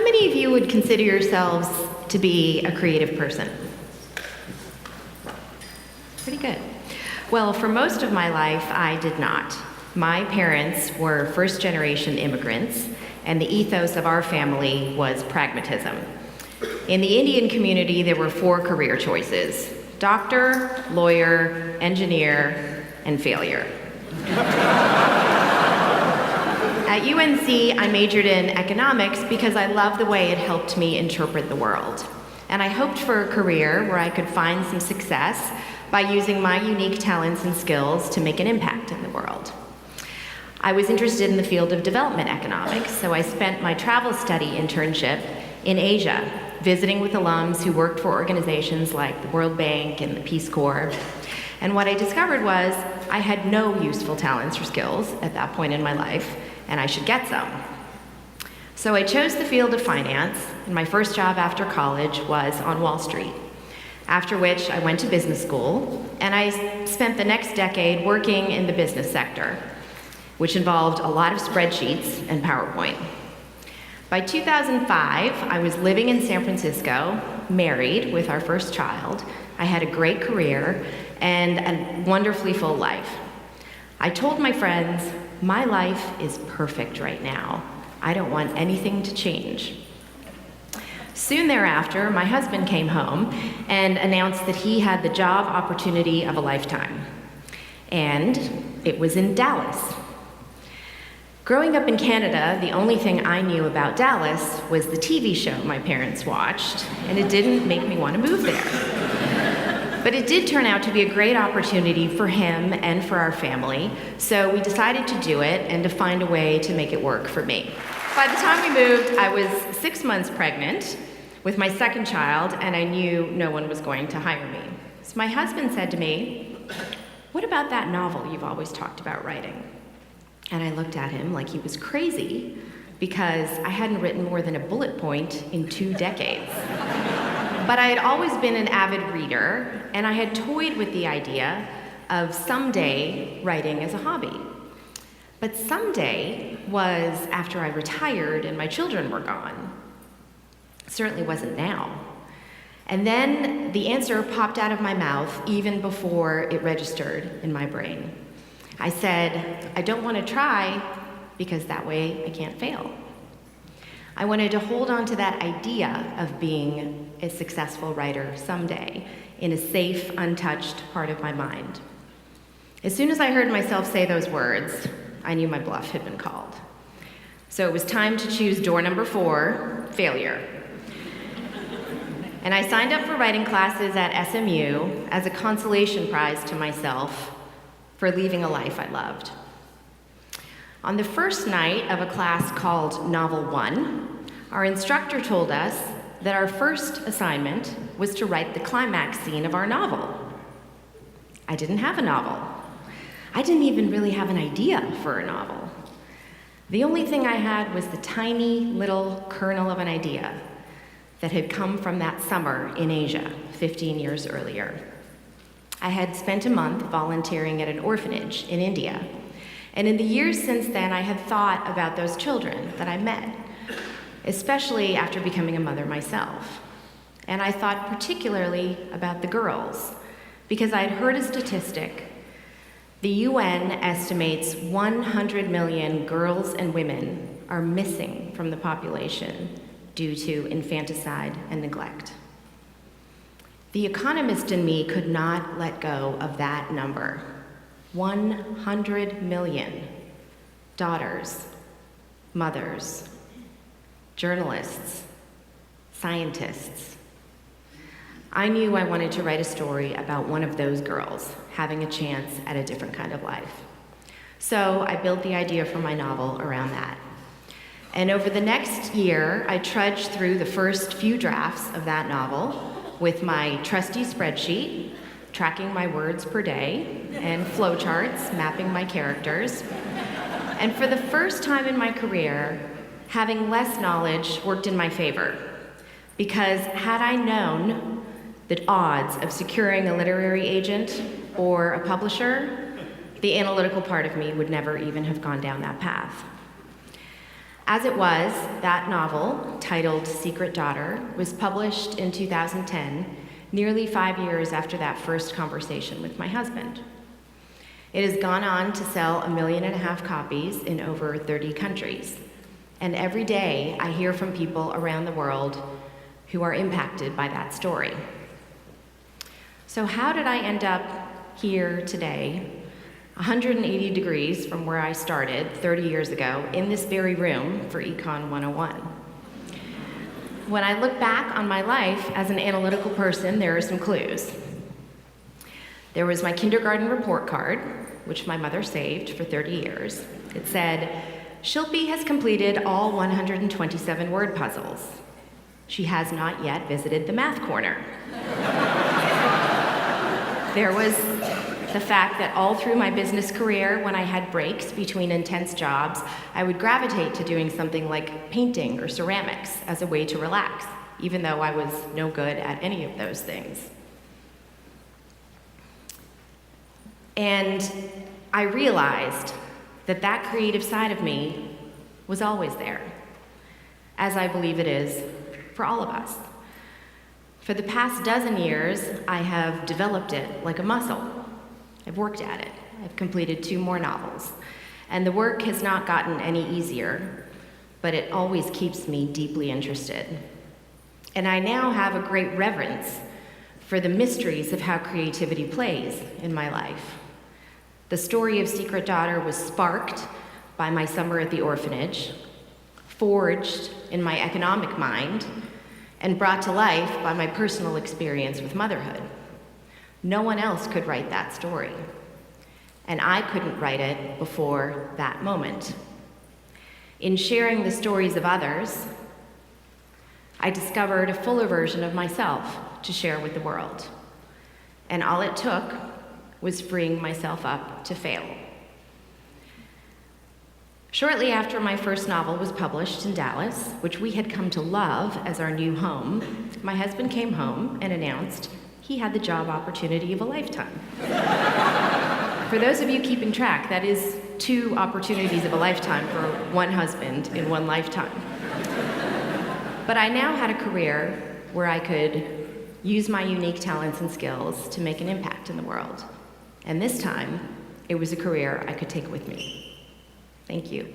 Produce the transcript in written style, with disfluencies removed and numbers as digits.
many of you would consider yourselves to be a creative person? Pretty good. Well, for most of my life, I did not. My parents were first-generation immigrants, and the ethos of our family was pragmatism. In the Indian community, there were 4 career choices: doctor, lawyer, engineer, and failure. At UNC, I majored in economics because I loved the way it helped me interpret the world. And I hoped for a career where I could find some success by using my unique talents and skills to make an impact in the world. I was interested in the field of development economics, so I spent my travel study internship in Asia, visiting with alums who worked for organizations like the World Bank and the Peace Corps. And what I discovered was I had no useful talents or skills at that point in my life, and I should get some. So I chose the field of finance, and my first job after college was on Wall Street. After which I went to business school, and I spent the next decade working in the business sector, which involved a lot of spreadsheets and PowerPoint. By 2005, I was living in San Francisco, married with our first child. I had a great career and a wonderfully full life. I told my friends, my life is perfect right now. I don't want anything to change. Soon thereafter, my husband came home and announced that he had the job opportunity of a lifetime. And it was in Dallas. Growing up in Canada, the only thing I knew about Dallas was the TV show my parents watched, and it didn't make me want to move there. But it did turn out to be a great opportunity for him and for our family, so we decided to do it and to find a way to make it work for me. By the time we moved, I was 6 months pregnant with my second child, and I knew no one was going to hire me. So my husband said to me, "What about that novel you've always talked about writing?" And I looked at him like he was crazy because I hadn't written more than a bullet point in 2 decades. But I had always been an avid reader, and I had toyed with the idea of someday writing as a hobby. But someday was after I retired and my children were gone. It certainly wasn't now. And then the answer popped out of my mouth even before it registered in my brain. I said, I don't want to try because that way I can't fail. I wanted to hold on to that idea of being a successful writer someday in a safe, untouched part of my mind. As soon as I heard myself say those words, I knew my bluff had been called. So it was time to choose door number 4, failure. And I signed up for writing classes at SMU as a consolation prize to myself for leaving a life I loved. On the first night of a class called Novel 1, our instructor told us that our first assignment was to write the climax scene of our novel. I didn't have a novel. I didn't even really have an idea for a novel. The only thing I had was the tiny little kernel of an idea that had come from that summer in Asia 15 years earlier. I had spent a month volunteering at an orphanage in India, and in the years since then, I had thought about those children that I met, especially after becoming a mother myself. And I thought particularly about the girls, because I had heard a statistic. The UN estimates 100 million girls and women are missing from the population due to infanticide and neglect. The economist in me could not let go of that number. 100 million daughters, mothers, journalists, scientists. I knew I wanted to write a story about one of those girls having a chance at a different kind of life. So I built the idea for my novel around that. And over the next year, I trudged through the first few drafts of that novel with my trusty spreadsheet, tracking my words per day, and flowcharts mapping my characters. And for the first time in my career, having less knowledge worked in my favor. Because had I known the odds of securing a literary agent or a publisher, the analytical part of me would never even have gone down that path. As it was, that novel, titled Secret Daughter, was published in 2010, nearly 5 years after that first conversation with my husband. It has gone on to sell 1.5 million copies in over 30 countries. And every day I hear from people around the world who are impacted by that story. So how did I end up here today, 180 degrees from where I started 30 years ago, in this very room for Econ 101? When I look back on my life as an analytical person, there are some clues. There was my kindergarten report card, which my mother saved for 30 years. It said, "Shilpi has completed all 127 word puzzles. She has not yet visited the math corner." There was the fact that all through my business career, when I had breaks between intense jobs, I would gravitate to doing something like painting or ceramics as a way to relax, even though I was no good at any of those things. And I realized that that creative side of me was always there, as I believe it is for all of us. For the past dozen years, I have developed it like a muscle. I've worked at it. I've completed 2 more novels. And the work has not gotten any easier, but it always keeps me deeply interested. And I now have a great reverence for the mysteries of how creativity plays in my life. The story of Secret Daughter was sparked by my summer at the orphanage, forged in my economic mind, and brought to life by my personal experience with motherhood. No one else could write that story, and I couldn't write it before that moment. In sharing the stories of others, I discovered a fuller version of myself to share with the world, and all it took was freeing myself up to fail. Shortly after my first novel was published in Dallas, which we had come to love as our new home, my husband came home and announced he had the job opportunity of a lifetime. For those of you keeping track, that is 2 opportunities of a lifetime for one husband in one lifetime. But I now had a career where I could use my unique talents and skills to make an impact in the world. And this time, it was a career I could take with me. Thank you.